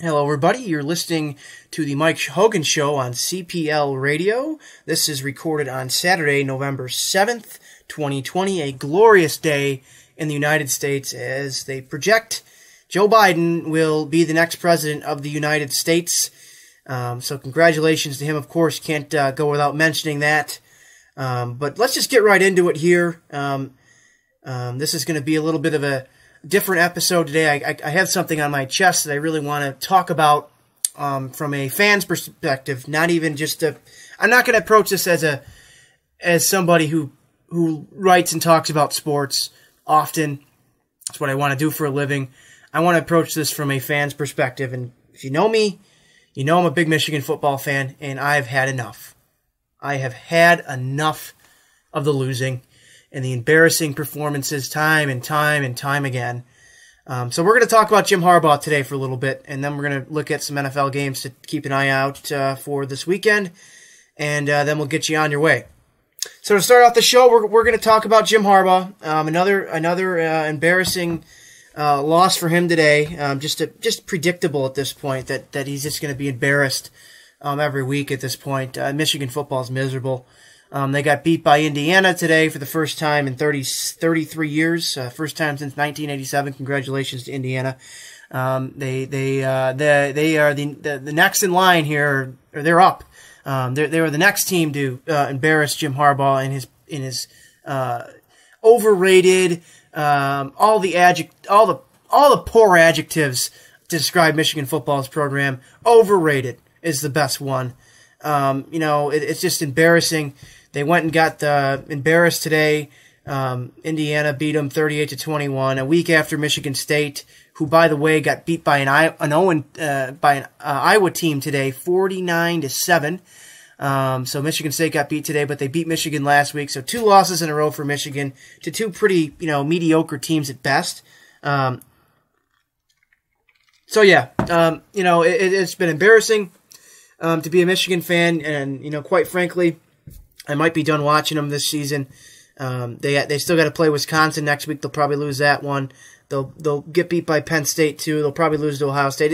Hello, everybody. You're listening to the Mike Hogan Show on CPL Radio. This is recorded on Saturday, November 7th, 2020, a glorious day in the United States as they project Joe Biden will be the next president of the United States. So congratulations to him, of course. Can't go without mentioning that. But let's just get right into it here. This is going to be a little bit of a different episode today. I have something on my chest that I really want to talk about from a fan's perspective. Not even just I'm not going to approach this as somebody who writes and talks about sports often. That's what I want to do for a living. I want to approach this from a fan's perspective. And if you know me, you know I'm a big Michigan football fan, and I've had enough. I have had enough of the losing and the embarrassing performances time and time again. So we're going to talk about Jim Harbaugh today for a little bit, and then we're going to look at some NFL games to keep an eye out for this weekend, and then we'll get you on your way. So to start off the show, we're going to talk about Jim Harbaugh. Another embarrassing loss for him today. Just predictable at this point that he's just going to be embarrassed every week at this point. Michigan football is miserable. They got beat by Indiana today for the first time in 33 years. First time since 1987. Congratulations to Indiana. They are the next in line here, or they're up. They were the next team to embarrass Jim Harbaugh in his overrated, all the poor adjectives to describe Michigan football's program. Overrated is the best one. It's just embarrassing. They went and got embarrassed today. Indiana beat them 38-21, a week after Michigan State, who, by the way, got beat by an Iowa team today, 49-7. So Michigan State got beat today, but they beat Michigan last week. So 2 losses in a row for Michigan to 2 pretty, mediocre teams at best. It's been embarrassing to be a Michigan fan, and quite frankly, I might be done watching them this season. They still got to play Wisconsin next week. They'll probably lose that one. They'll get beat by Penn State too. They'll probably lose to Ohio State.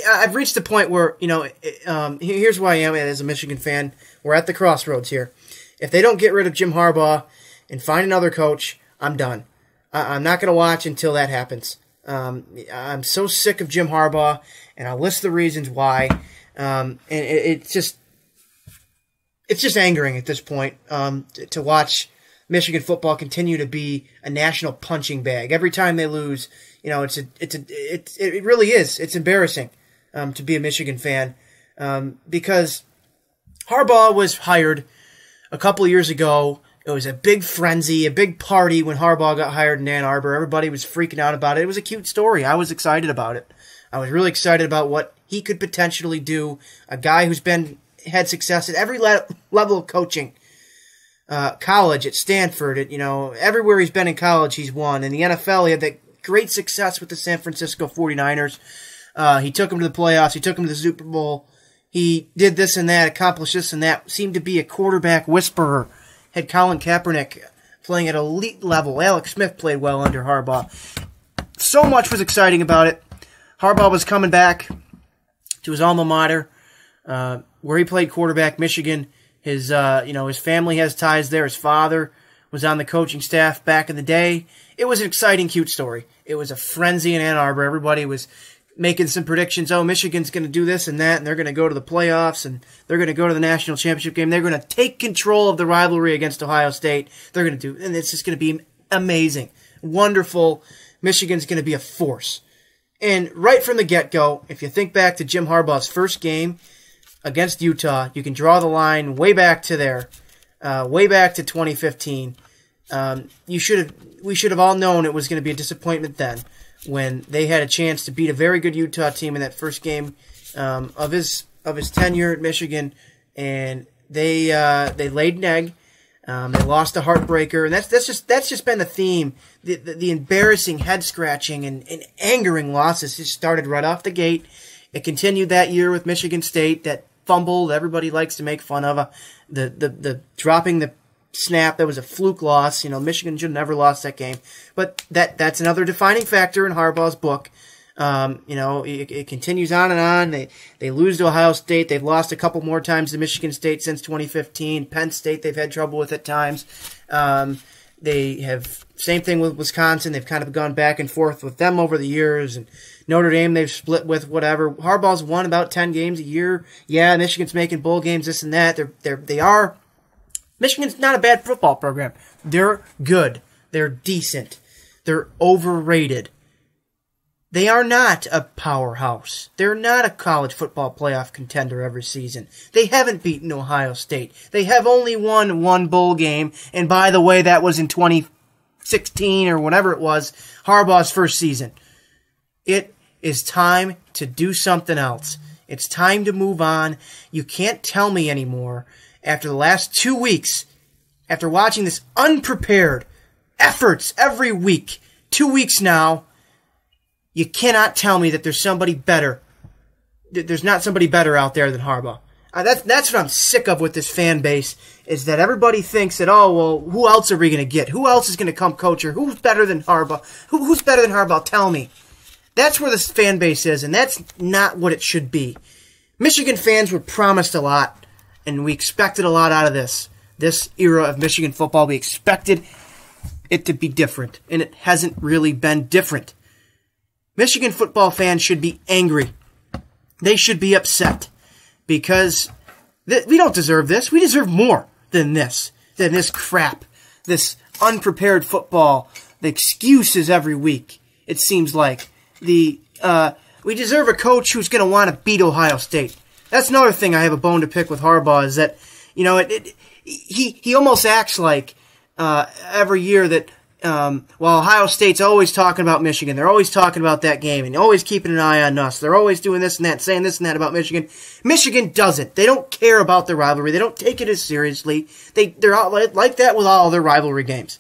I've reached a point where here's where I am as a Michigan fan. We're at the crossroads here. If they don't get rid of Jim Harbaugh and find another coach, I'm done. I'm not going to watch until that happens. I'm so sick of Jim Harbaugh, and I'll list the reasons why. It's just angering at this point to watch Michigan football continue to be a national punching bag. Every time they lose, it really is. It's embarrassing to be a Michigan fan because Harbaugh was hired a couple years ago. It was a big frenzy, a big party when Harbaugh got hired in Ann Arbor. Everybody was freaking out about it. It was a cute story. I was excited about it. I was really excited about what he could potentially do. A guy who's had success at every level of coaching. College, at Stanford, everywhere he's been in college, he's won. In the NFL, he had that great success with the San Francisco 49ers. He took them to the playoffs. He took them to the Super Bowl. He did this and that, accomplished this and that. Seemed to be a quarterback whisperer. Had Colin Kaepernick playing at elite level. Alex Smith played well under Harbaugh. So much was exciting about it. Harbaugh was coming back to his alma mater, where he played quarterback, Michigan. His family has ties there. His father was on the coaching staff back in the day. It was an exciting, cute story. It was a frenzy in Ann Arbor. Everybody was making some predictions. Oh, Michigan's going to do this and that, and they're going to go to the playoffs, and they're going to go to the national championship game. They're going to take control of the rivalry against Ohio State. They're going to do, and it's just going to be amazing, wonderful. Michigan's going to be a force. And right from the get-go, if you think back to Jim Harbaugh's first game against Utah, you can draw the line way back to 2015. We should have all known it was going to be a disappointment then, when they had a chance to beat a very good Utah team in that first game of his tenure at Michigan, and they laid an egg. They lost a heartbreaker, and that's just been the theme. The embarrassing, head scratching, and angering losses just started right off the gate. It continued that year with Michigan State, that fumble that everybody likes to make fun of, the dropping the snap. That was a fluke loss. Michigan should have never lost that game. But that's another defining factor in Harbaugh's book. It continues on and on. They lose to Ohio State. They've lost a couple more times to Michigan State since 2015. Penn State they've had trouble with at times. They have same thing with Wisconsin. They've kind of gone back and forth with them over the years. And Notre Dame they've split with whatever. Harbaugh's won about 10 games a year. Yeah, Michigan's making bowl games, this and that. They are. Michigan's not a bad football program. They're good. They're decent. They're overrated. They are not a powerhouse. They're not a college football playoff contender every season. They haven't beaten Ohio State. They have only won one bowl game, and by the way, that was in 2016 or whatever it was, Harbaugh's first season. It is time to do something else. It's time to move on. You can't tell me anymore, after the last 2 weeks, after watching this unprepared efforts every week, 2 weeks now, you cannot tell me that there's somebody better. There's not somebody better out there than Harbaugh. That's what I'm sick of with this fan base, is that everybody thinks that, oh, well, who else are we going to get? Who else is going to come coach her? Who's better than Harbaugh? Who's better than Harbaugh? Tell me. That's where this fan base is, and that's not what it should be. Michigan fans were promised a lot, and we expected a lot out of this era of Michigan football. We expected it to be different, and it hasn't really been different. Michigan football fans should be angry. They should be upset because we don't deserve this. We deserve more than this crap, this unprepared football, the excuses every week. It seems like we deserve a coach who's going to want to beat Ohio State. That's another thing I have a bone to pick with Harbaugh, is that he almost acts like every year that. While Ohio State's always talking about Michigan, they're always talking about that game and always keeping an eye on us. They're always doing this and that, saying this and that about Michigan. Michigan doesn't. They don't care about the rivalry. They don't take it as seriously. They're all like that with all their rivalry games.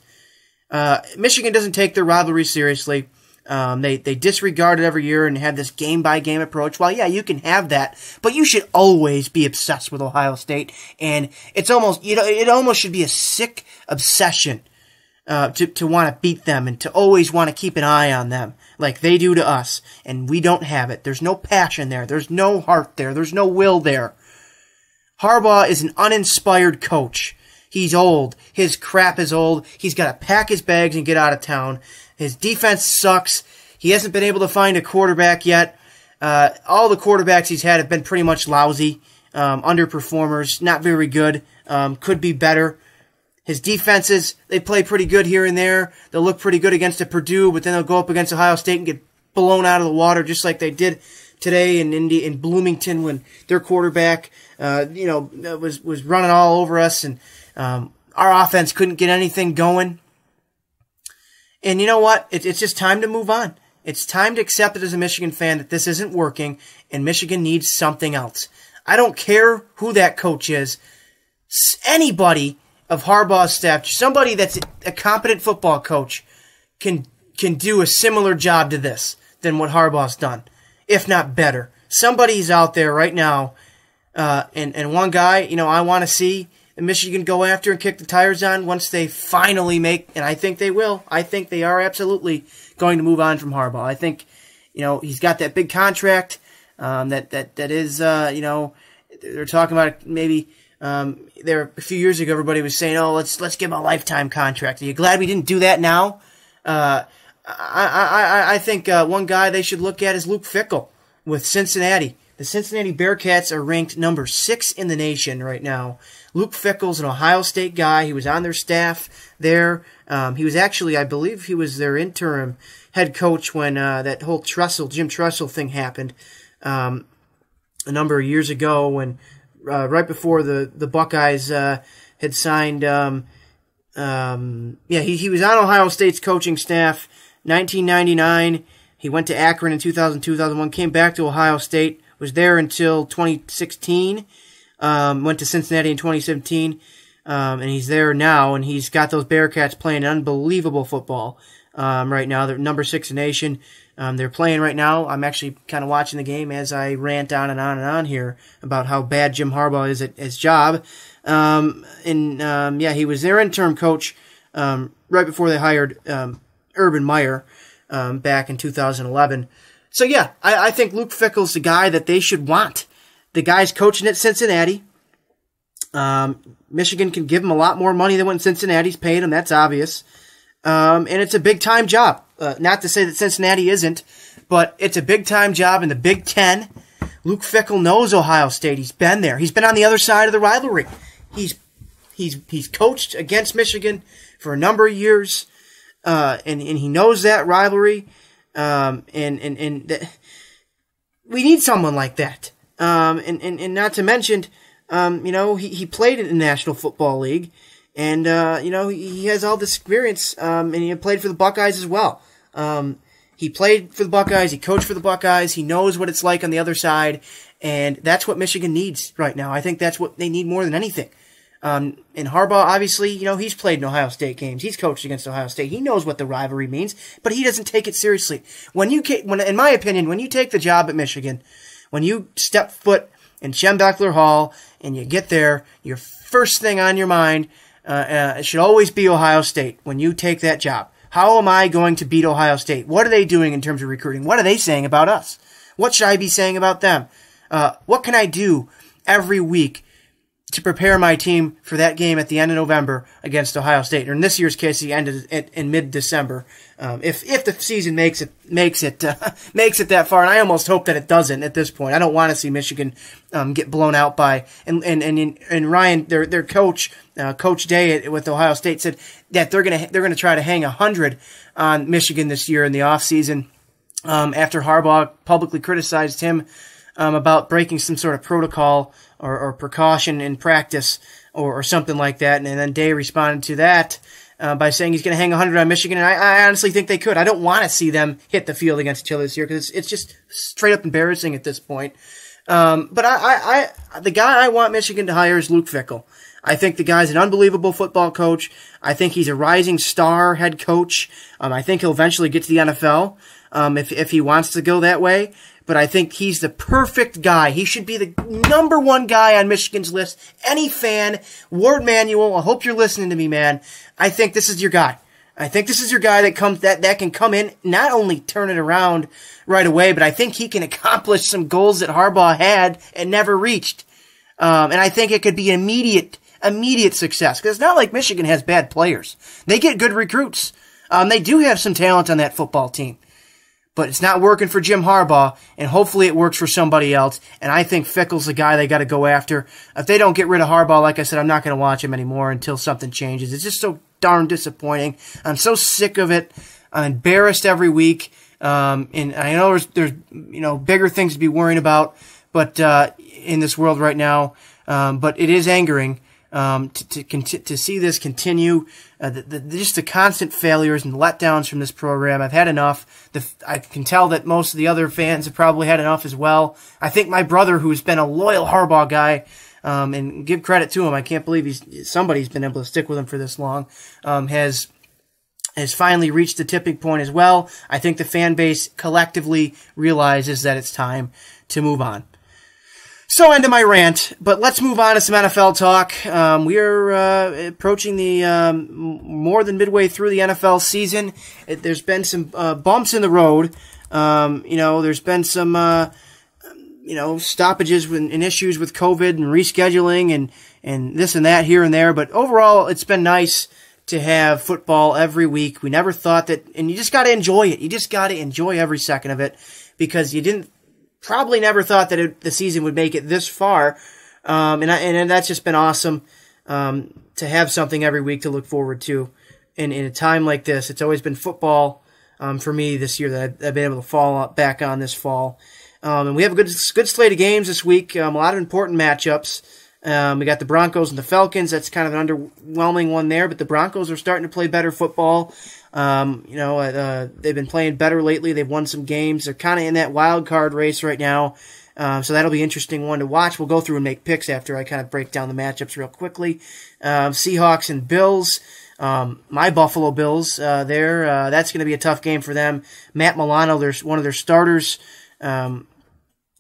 Michigan doesn't take their rivalry seriously. They disregard it every year and have this game-by-game approach. Well, yeah, you can have that, but you should always be obsessed with Ohio State, and it almost should be a sick obsession. To want to beat them and to always want to keep an eye on them like they do to us, and we don't have it. There's no passion there. There's no heart there. There's no will there. Harbaugh is an uninspired coach. He's old. His crap is old. He's got to pack his bags and get out of town. His defense sucks. He hasn't been able to find a quarterback yet. All the quarterbacks he's had have been pretty much lousy, underperformers, not very good, could be better. His defenses, they play pretty good here and there. They'll look pretty good against a Purdue, but then they'll go up against Ohio State and get blown out of the water just like they did today in Bloomington when their quarterback, was running all over us, and our offense couldn't get anything going. And you know what? It's just time to move on. It's time to accept it as a Michigan fan that this isn't working, and Michigan needs something else. I don't care who that coach is. Anybody of Harbaugh's staff, somebody that's a competent football coach can do a similar job to this than what Harbaugh's done, if not better. Somebody's out there right now, and one guy, I want to see Michigan go after and kick the tires on once they finally make, and I think they will. I think they are absolutely going to move on from Harbaugh. I think, he's got that big contract, that is, they're talking about maybe. There a few years ago, everybody was saying, "Oh, let's give him a lifetime contract." Are you glad we didn't do that now? I think one guy they should look at is Luke Fickell with Cincinnati. The Cincinnati Bearcats are ranked number 6 in the nation right now. Luke Fickell's an Ohio State guy. He was on their staff there. He was actually, I believe, he was their interim head coach when that whole Jim Tressel thing happened a number of years ago when. Right before the Buckeyes had signed, he was on Ohio State's coaching staff, 1999. He went to Akron in 2002, 2001, came back to Ohio State, was there until 2016, went to Cincinnati in 2017, and he's there now, and he's got those Bearcats playing unbelievable football right now. They're number 6 in the nation. They're playing right now. I'm actually kind of watching the game as I rant on and on and on here about how bad Jim Harbaugh is at his job. He was their interim coach right before they hired Urban Meyer back in 2011. So yeah, I think Luke Fickell's the guy that they should want. The guy's coaching at Cincinnati. Michigan can give him a lot more money than what Cincinnati's paid him. That's obvious. And it's a big-time job. Not to say that Cincinnati isn't, but it's a big-time job in the Big Ten. Luke Fickell knows Ohio State. He's been there. He's been on the other side of the rivalry. He's coached against Michigan for a number of years, and he knows that rivalry. We need someone like that. And not to mention, he played in the National Football League, and he has all this experience, and he played for the Buckeyes as well. He played for the Buckeyes, he coached for the Buckeyes, he knows what it's like on the other side, and that's what Michigan needs right now. I think that's what they need more than anything. And Harbaugh, obviously, he's played in Ohio State games. He's coached against Ohio State. He knows what the rivalry means, but he doesn't take it seriously. In my opinion, when you take the job at Michigan, when you step foot in Schembechler Hall and you get there, your first thing on your mind it should always be Ohio State when you take that job. How am I going to beat Ohio State? What are they doing in terms of recruiting? What are they saying about us? What should I be saying about them? What can I do every week to prepare my team for that game at the end of November against Ohio State, or in this year's case, the end in mid-December, if the season makes it that far, and I almost hope that it doesn't at this point. I don't want to see Michigan get blown out by and Ryan, their coach, Coach Day with Ohio State, said that they're gonna try to hang 100 on Michigan this year in the offseason, after Harbaugh publicly criticized him about breaking some sort of protocol or precaution in practice or something like that. And then Day responded to that by saying he's going to hang 100 on Michigan. And I honestly think they could. I don't want to see them hit the field against Chile this year because it's just straight up embarrassing at this point. But the guy I want Michigan to hire is Luke Fickell. I think the guy's an unbelievable football coach. I think he's a rising star head coach. I think he'll eventually get to the NFL if he wants to go that way. But I think he's the perfect guy. He should be the number one guy on Michigan's list. Any fan, Ward Manuel, I hope you're listening to me, man. I think this is your guy. I think this is your guy that can come in, not only turn it around right away, but I think he can accomplish some goals that Harbaugh had and never reached. And I think it could be immediate success. Because it's not like Michigan has bad players. They get good recruits. They do have some talent on that football team. But it's not working for Jim Harbaugh, and hopefully it works for somebody else. And I think Fickell's the guy they got to go after. If they don't get rid of Harbaugh, like I said, I'm not going to watch him anymore until something changes. It's just so darn disappointing. I'm so sick of it. I'm embarrassed every week. And I know there's bigger things to be worrying about, but in this world right now. But it is angering to see this continue. Just the constant failures and letdowns from this program. I've had enough. I can tell that most of the other fans have probably had enough as well. I think my brother, who's been a loyal Harbaugh guy, and give credit to him, I can't believe somebody's been able to stick with him for this long, has finally reached the tipping point as well. I think the fan base collectively realizes that it's time to move on. So end of my rant, but let's move on to some NFL talk. We are approaching the more than midway through the NFL season. There's been some bumps in the road. There's been some stoppages and issues with COVID and rescheduling and this and that here and there. But overall, it's been nice to have football every week. We never thought that, and you just got to enjoy it. You just got to enjoy every second of it because you probably never thought that the season would make it this far. And that's just been awesome, to have something every week to look forward to. And in a time like this, it's always been football, for me this year that I've been able to fall back on this fall. And we have a good slate of games this week. A lot of important matchups. We got the Broncos and the Falcons. That's kind of an underwhelming one there, but the Broncos are starting to play better football. They've been playing better lately. They've won some games. They're kind of in that wild card race right now. So that'll be an interesting one to watch. We'll go through and make picks after I kind of break down the matchups real quickly. Seahawks and Bills. My Buffalo Bills, that's going to be a tough game for them. Matt Milano, there's one of their starters,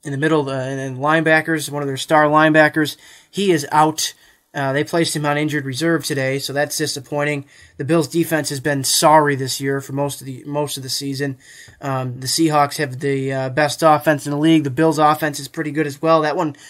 in the middle, and linebackers, one of their star linebackers. He is out, They placed him on injured reserve today, so that's disappointing. The Bills' defense has been sorry this year for most of the season. The Seahawks have the best offense in the league. The Bills' offense is pretty good as well.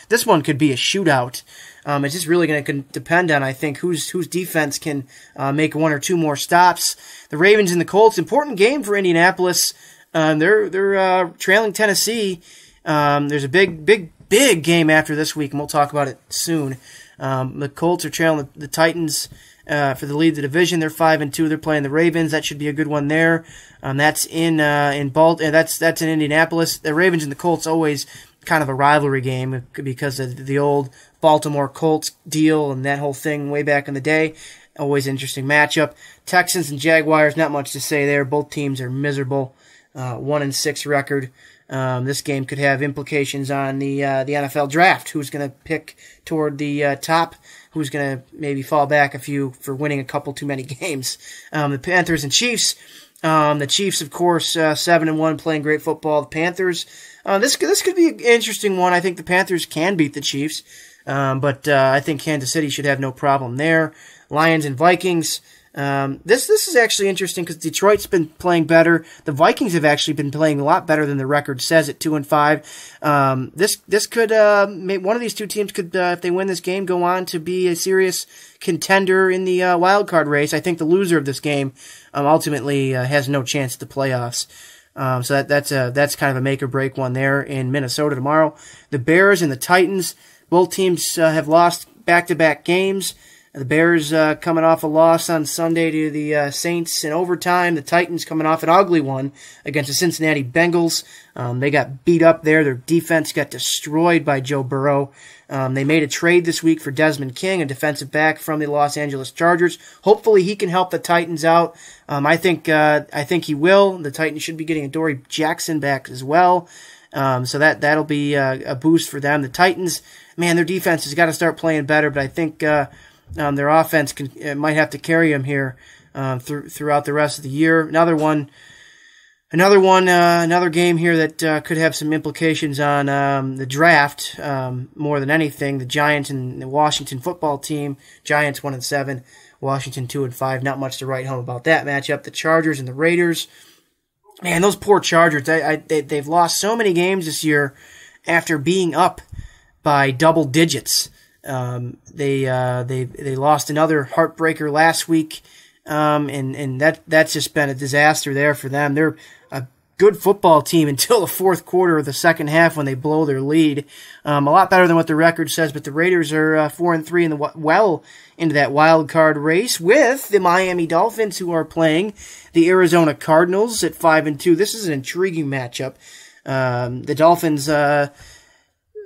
This one could be a shootout. It's just really going to depend on, I think, whose defense can make one or two more stops. The Ravens and the Colts, important game for Indianapolis. They're trailing Tennessee. There's a big game after this week, and we'll talk about it soon. The Colts are trailing the Titans for the lead of the division. They're 5-2. They're playing the Ravens. That should be a good one there. That's in Indianapolis. The Ravens and the Colts always kind of a rivalry game because of the old Baltimore Colts deal and that whole thing way back in the day. Always interesting matchup. Texans and Jaguars, not much to say there. Both teams are miserable. 1-6 record. This game could have implications on the NFL draft. Who's going to pick toward the top? Who's going to maybe fall back a few for winning a couple too many games? The Panthers and Chiefs. The Chiefs, of course, 7-1, playing great football. The Panthers. This could be an interesting one. I think the Panthers can beat the Chiefs, but I think Kansas City should have no problem there. Lions and Vikings. This is actually interesting because Detroit's been playing better. The Vikings have actually been playing a lot better than the record says at 2-5. This could one of these two teams could, if they win this game, go on to be a serious contender in the wild card race. I think the loser of this game ultimately has no chance at the playoffs. So that's kind of a make or break one there in Minnesota tomorrow. The Bears and the Titans, both teams have lost back-to-back games. The Bears coming off a loss on Sunday to the Saints in overtime. The Titans coming off an ugly one against the Cincinnati Bengals. They got beat up there. Their defense got destroyed by Joe Burrow. They made a trade this week for Desmond King, a defensive back from the Los Angeles Chargers. Hopefully he can help the Titans out. I think he will. The Titans should be getting Adoree Jackson back as well. So that'll be a boost for them. The Titans, man, their defense has got to start playing better, but I think their offense might have to carry them here throughout the rest of the year. Another game here that could have some implications on the draft more than anything. The Giants and the Washington football team. Giants 1-7, Washington 2-5. Not much to write home about that matchup. The Chargers and the Raiders. Man, those poor Chargers. They've lost so many games this year after being up by double digits. They lost another heartbreaker last week, and that's just been a disaster there for them. They're a good football team until the fourth quarter of the second half when they blow their lead. A lot better than what the record says, but the Raiders are 4-3 well into that wild card race with the Miami Dolphins, who are playing the Arizona Cardinals at 5-2. This is an intriguing matchup. The Dolphins a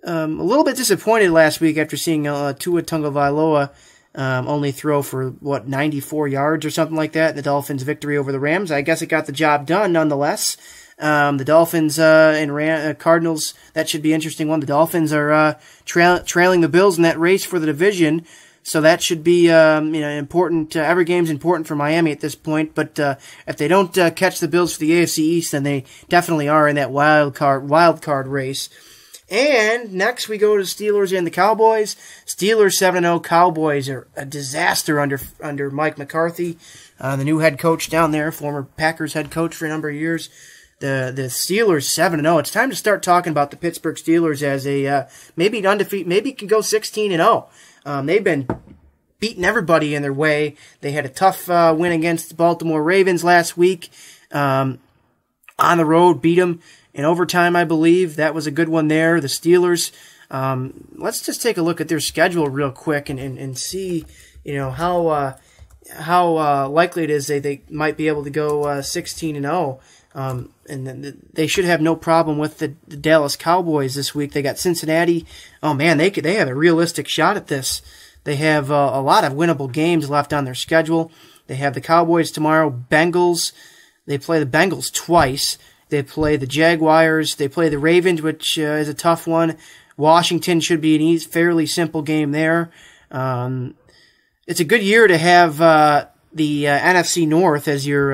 little bit disappointed last week after seeing Tua Tagovailoa only throw for 94 yards or something like that. The Dolphins' victory over the Rams. I guess it got the job done nonetheless. The Dolphins and Cardinals, that should be an interesting one. The Dolphins are trailing the Bills in that race for the division, so that should be important. Every game's important for Miami at this point, but if they don't catch the Bills for the AFC East, then they definitely are in that wild card race. And next we go to Steelers and the Cowboys. Steelers 7-0. Cowboys are a disaster under Mike McCarthy, the new head coach down there, former Packers head coach for a number of years. The Steelers 7-0. It's time to start talking about the Pittsburgh Steelers as a maybe undefeated, maybe can go 16-0. They've been beating everybody in their way. They had a tough win against the Baltimore Ravens last week. On the road, beat them in overtime, I believe. That was a good one there. The Steelers, let's just take a look at their schedule real quick and see, how likely it is they might be able to go 16-0. And then they should have no problem with the Dallas Cowboys this week. They got Cincinnati. Oh man, they have a realistic shot at this. They have a lot of winnable games left on their schedule. They have the Cowboys tomorrow, Bengals. They play the Bengals twice. They play the Jaguars. They play the Ravens, which is a tough one. Washington should be an fairly simple game there. It's a good year to have the NFC North as your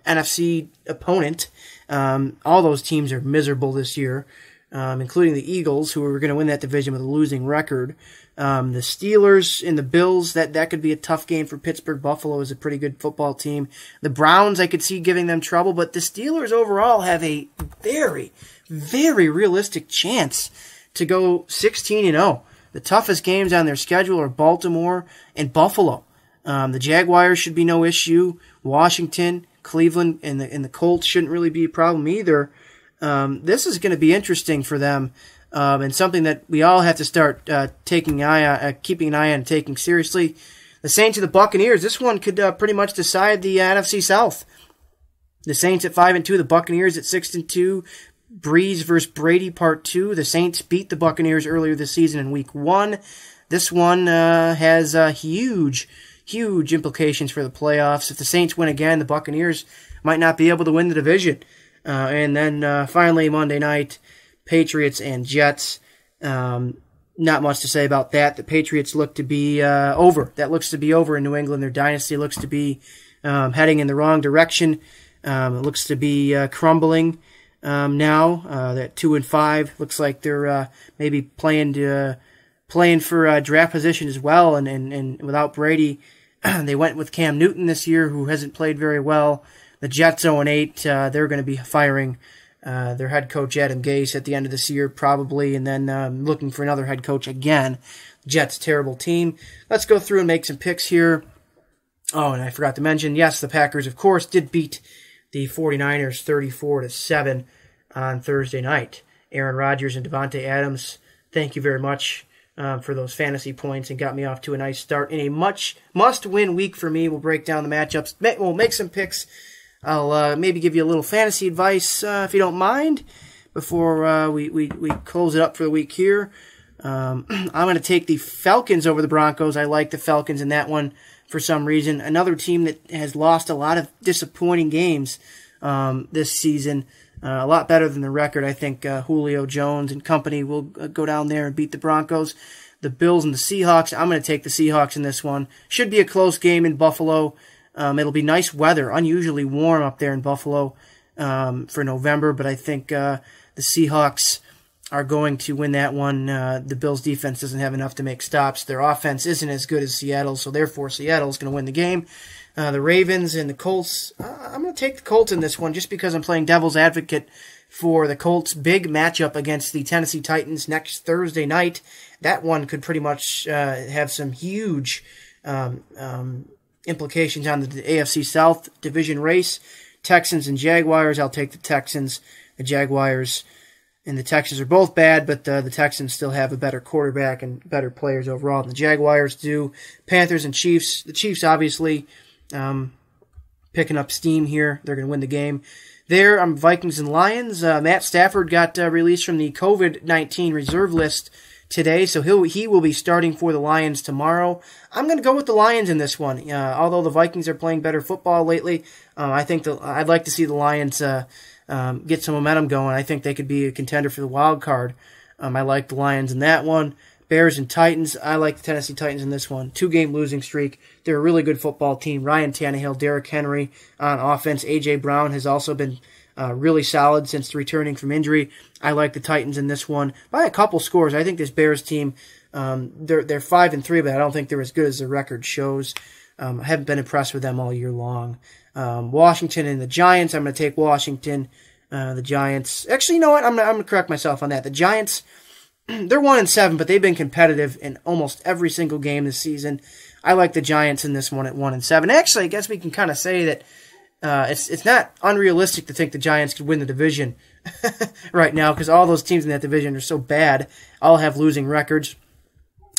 NFC opponent. All those teams are miserable this year. including the Eagles, who are going to win that division with a losing record. The Steelers and the Bills, that could be a tough game for Pittsburgh. Buffalo is a pretty good football team. The Browns, I could see giving them trouble, but the Steelers overall have a very, very realistic chance to go 16-0. The toughest games on their schedule are Baltimore and Buffalo. The Jaguars should be no issue. Washington, Cleveland, and the Colts shouldn't really be a problem either. This is going to be interesting for them, and something that we all have to start keeping an eye on, taking seriously. The Saints and the Buccaneers. This one could pretty much decide the NFC South. The Saints at 5-2, the Buccaneers at 6-2. Breeze versus Brady Part 2. The Saints beat the Buccaneers earlier this season in Week 1. This one has huge implications for the playoffs. If the Saints win again, the Buccaneers might not be able to win the division. And then finally, Monday night, Patriots and Jets. Not much to say about that. The Patriots look to be over. That looks to be over in New England. Their dynasty looks to be heading in the wrong direction. It looks to be crumbling now. That 2-5 looks like they're maybe playing for draft position as well. And without Brady, they went with Cam Newton this year, who hasn't played very well. The Jets 0-8. They're going to be firing their head coach Adam Gase at the end of this year probably, and then looking for another head coach again. Jets, terrible team. Let's go through and make some picks here. Oh, and I forgot to mention, yes, the Packers, of course, did beat the 49ers 34-7 on Thursday night. Aaron Rodgers and Devontae Adams, thank you very much for those fantasy points and got me off to a nice start in a must-win week for me. We'll break down the matchups. We'll make some picks. I'll maybe give you a little fantasy advice if you don't mind before we close it up for the week here. I'm going to take the Falcons over the Broncos. I like the Falcons in that one for some reason. Another team that has lost a lot of disappointing games this season. A lot better than the record. I think Julio Jones and company will go down there and beat the Broncos. The Bills and the Seahawks. I'm going to take the Seahawks in this one. Should be a close game in Buffalo. It'll be nice weather, unusually warm up there in Buffalo for November, but I think the Seahawks are going to win that one. The Bills' defense doesn't have enough to make stops. Their offense isn't as good as Seattle, so therefore Seattle's going to win the game. The Ravens and the Colts, I'm going to take the Colts in this one just because I'm playing devil's advocate for the Colts' big matchup against the Tennessee Titans next Thursday night. That one could pretty much have some huge implications on the AFC South division race. Texans and Jaguars, I'll take the Texans. The Jaguars and the Texans are both bad, but the Texans still have a better quarterback and better players overall than the Jaguars do. Panthers and Chiefs. The Chiefs, obviously, picking up steam here. They're going to win the game. There, I'm Vikings and Lions. Matt Stafford got released from the COVID-19 reserve list today, so he will be starting for the Lions tomorrow. I'm going to go with the Lions in this one. Although the Vikings are playing better football lately, I think I'd like to see the Lions get some momentum going. I think they could be a contender for the wild card. I like the Lions in that one. Bears and Titans. I like the Tennessee Titans in this one. 2-game losing streak. They're a really good football team. Ryan Tannehill, Derrick Henry on offense. A.J. Brown has also been really solid since returning from injury. I like the Titans in this one by a couple scores. I think this Bears team, they're 5-3, but I don't think they're as good as the record shows. I haven't been impressed with them all year long. Washington and the Giants. I'm going to take Washington. The Giants. Actually, you know what? I'm going to correct myself on that. The Giants, they're 1-7, but they've been competitive in almost every single game this season. I like the Giants in this one at 1-7. Actually, I guess we can kind of say that it's not unrealistic to think the Giants could win the division right now because all those teams in that division are so bad. All have losing records.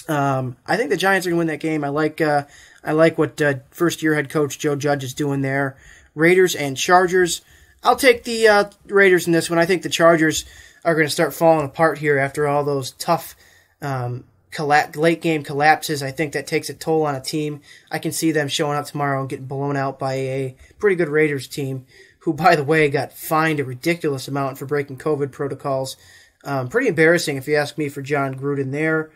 I think the Giants are going to win that game. I like what first-year head coach Joe Judge is doing there. Raiders and Chargers. I'll take the Raiders in this one. I think the Chargers are going to start falling apart here after all those tough late-game collapses. I think that takes a toll on a team. I can see them showing up tomorrow and getting blown out by a pretty good Raiders team, who, by the way, got fined a ridiculous amount for breaking COVID protocols. Pretty embarrassing, if you ask me, for John Gruden there.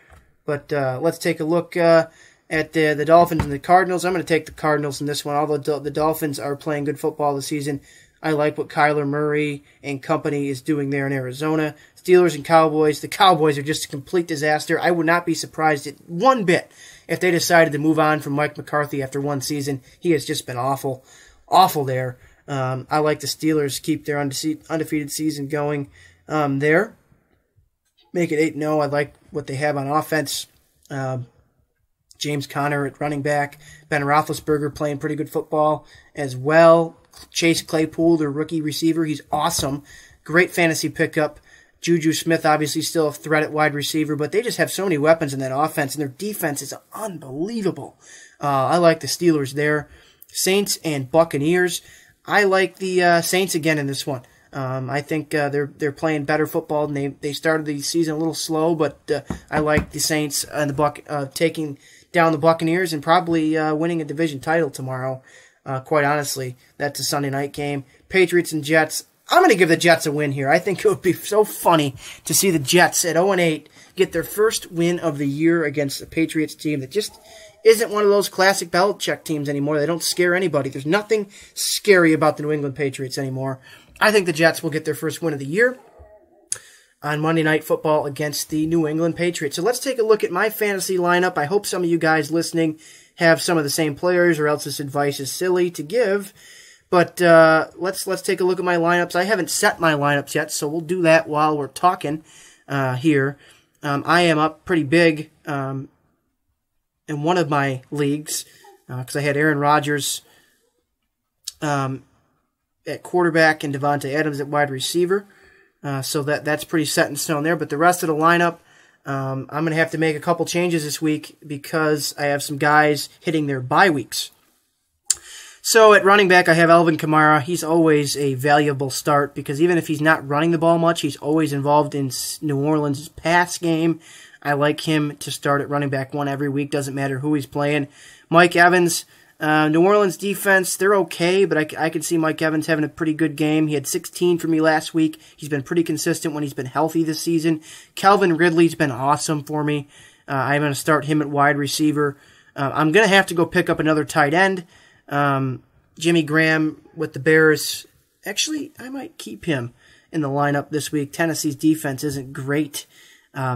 But let's take a look at the Dolphins and the Cardinals. I'm going to take the Cardinals in this one. Although the Dolphins are playing good football this season, I like what Kyler Murray and company is doing there in Arizona. Steelers and Cowboys. The Cowboys are just a complete disaster. I would not be surprised at one bit if they decided to move on from Mike McCarthy after one season. He has just been awful. Awful there. I like the Steelers keep their undefeated season going there. Make it 8-0. I like what they have on offense. James Conner at running back. Ben Roethlisberger playing pretty good football as well. Chase Claypool, their rookie receiver, he's awesome. Great fantasy pickup. Juju Smith, obviously still a threat at wide receiver, but they just have so many weapons in that offense, and their defense is unbelievable. I like the Steelers there. Saints and Buccaneers. I like the Saints again in this one. I think they're playing better football, and they started the season a little slow, but I like the Saints and the taking down the Buccaneers and probably winning a division title tomorrow. Quite honestly, that's a Sunday night game. Patriots and Jets. I'm going to give the Jets a win here. I think it would be so funny to see the Jets at 0-8 get their first win of the year against a Patriots team that just isn't one of those classic Belichick teams anymore. They don't scare anybody. There's nothing scary about the New England Patriots anymore. I think the Jets will get their first win of the year on Monday Night Football against the New England Patriots. So let's take a look at my fantasy lineup. I hope some of you guys listening have some of the same players, or else this advice is silly to give. But let's take a look at my lineups. I haven't set my lineups yet, so we'll do that while we're talking here. I am up pretty big in one of my leagues because I had Aaron Rodgers at quarterback and Devontae Adams at wide receiver. So that's pretty set in stone there. But the rest of the lineup, I'm going to have to make a couple changes this week because I have some guys hitting their bye weeks. So at running back, I have Alvin Kamara. He's always a valuable start because even if he's not running the ball much, he's always involved in New Orleans' pass game. I like him to start at running back 1 every week. Doesn't matter who he's playing. Mike Evans, New Orleans defense, they're okay, but I can see Mike Evans having a pretty good game. He had 16 for me last week. He's been pretty consistent when he's been healthy this season. Calvin Ridley's been awesome for me. I'm going to start him at wide receiver. I'm going to have to go pick up another tight end. Jimmy Graham with the Bears. Actually, I might keep him in the lineup this week. Tennessee's defense isn't great.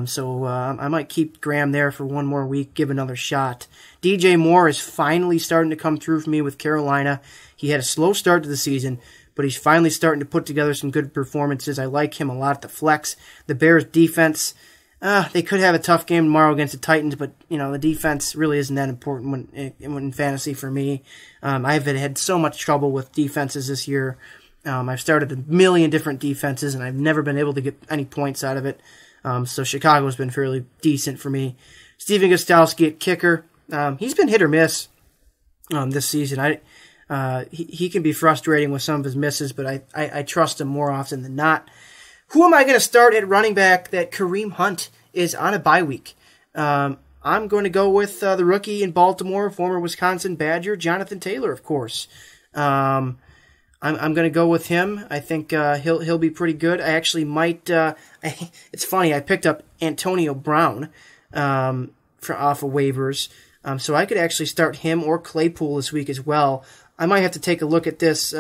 So I might keep Graham there for one more week, give another shot. DJ Moore is finally starting to come through for me with Carolina. He had a slow start to the season, but he's finally starting to put together some good performances. I like him a lot at the flex. The Bears defense, they could have a tough game tomorrow against the Titans, but the defense really isn't that important when in fantasy for me. I've had so much trouble with defenses this year. I've started a million different defenses, and I've never been able to get any points out of it. So Chicago's been fairly decent for me. Stephen Gostkowski at kicker. He's been hit or miss this season. He can be frustrating with some of his misses, but I trust him more often than not. Who am I going to start at running back that Kareem Hunt is on a bye week? I'm going to go with the rookie in Baltimore, former Wisconsin Badger, Jonathan Taylor, of course. I'm going to go with him. I think he'll be pretty good. I actually might. It's funny. I picked up Antonio Brown off of waivers, so I could actually start him or Claypool this week as well. I might have to take a look at this.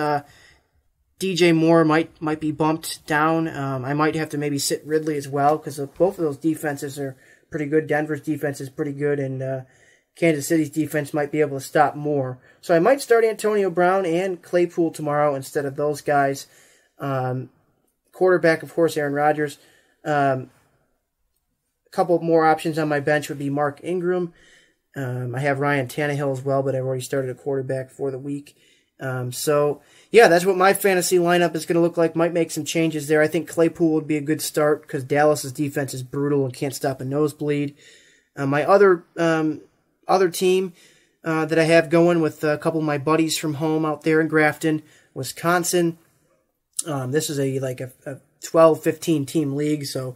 DJ Moore might be bumped down. I might have to maybe sit Ridley as well because both of those defenses are pretty good. Denver's defense is pretty good, and Kansas City's defense might be able to stop Moore. So I might start Antonio Brown and Claypool tomorrow instead of those guys. Quarterback, of course, Aaron Rodgers. A couple more options on my bench would be Mark Ingram. I have Ryan Tannehill as well, but I've already started a quarterback for the week. Yeah, that's what my fantasy lineup is going to look like. Might make some changes there. I think Claypool would be a good start because Dallas's defense is brutal and can't stop a nosebleed. My other team that I have going with a couple of my buddies from home out there in Grafton, Wisconsin. This is a 12-15 team league, so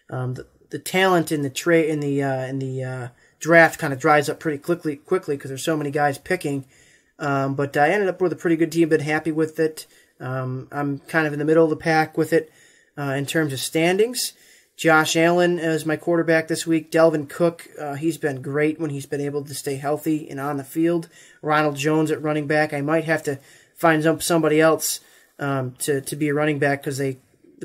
the talent in the draft kind of dries up pretty quickly because there's so many guys picking. But I ended up with a pretty good team. Been happy with it. I'm kind of in the middle of the pack with it in terms of standings. Josh Allen is my quarterback this week. Delvin Cook, he's been great when he's been able to stay healthy and on the field. Ronald Jones at running back. I might have to find somebody else to be a running back because the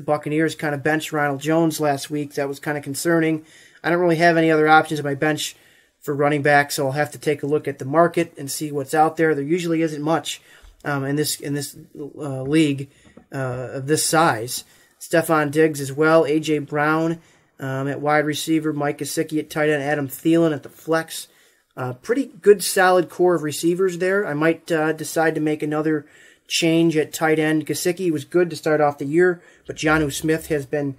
Buccaneers kind of benched Ronald Jones last week. That was kind of concerning. I don't really have any other options on my bench for running back, so I'll have to take a look at the market and see what's out there. There usually isn't much in this league of this size. Stephon Diggs as well, A.J. Brown at wide receiver, Mike Gesicki at tight end, Adam Thielen at the flex. Pretty good, solid core of receivers there. I might decide to make another change at tight end. Gesicki was good to start off the year, but Jonnu Smith has been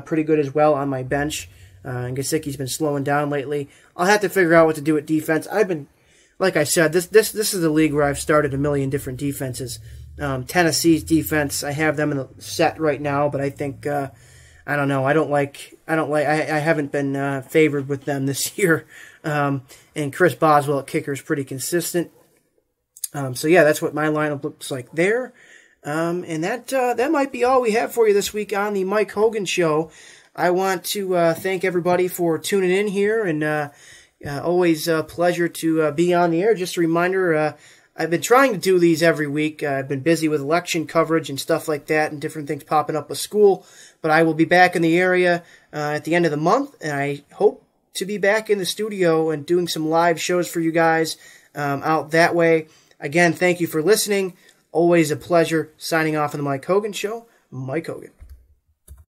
pretty good as well on my bench. And Gesicki's been slowing down lately. I'll have to figure out what to do at defense. Like I said, this is a league where I've started a million different defenses. Tennessee's defense, I have them in a set right now, but I think I don't know. I haven't been favored with them this year. And Chris Boswell at kicker is pretty consistent. So yeah, that's what my lineup looks like there. And that might be all we have for you this week on the Mike Hogan Show. I want to thank everybody for tuning in here, and always a pleasure to be on the air. Just a reminder, I've been trying to do these every week. I've been busy with election coverage and stuff like that and different things popping up with school, but I will be back in the area at the end of the month, and I hope to be back in the studio and doing some live shows for you guys out that way. Again, thank you for listening. Always a pleasure. Signing off on the Mike Hogan Show, Mike Hogan.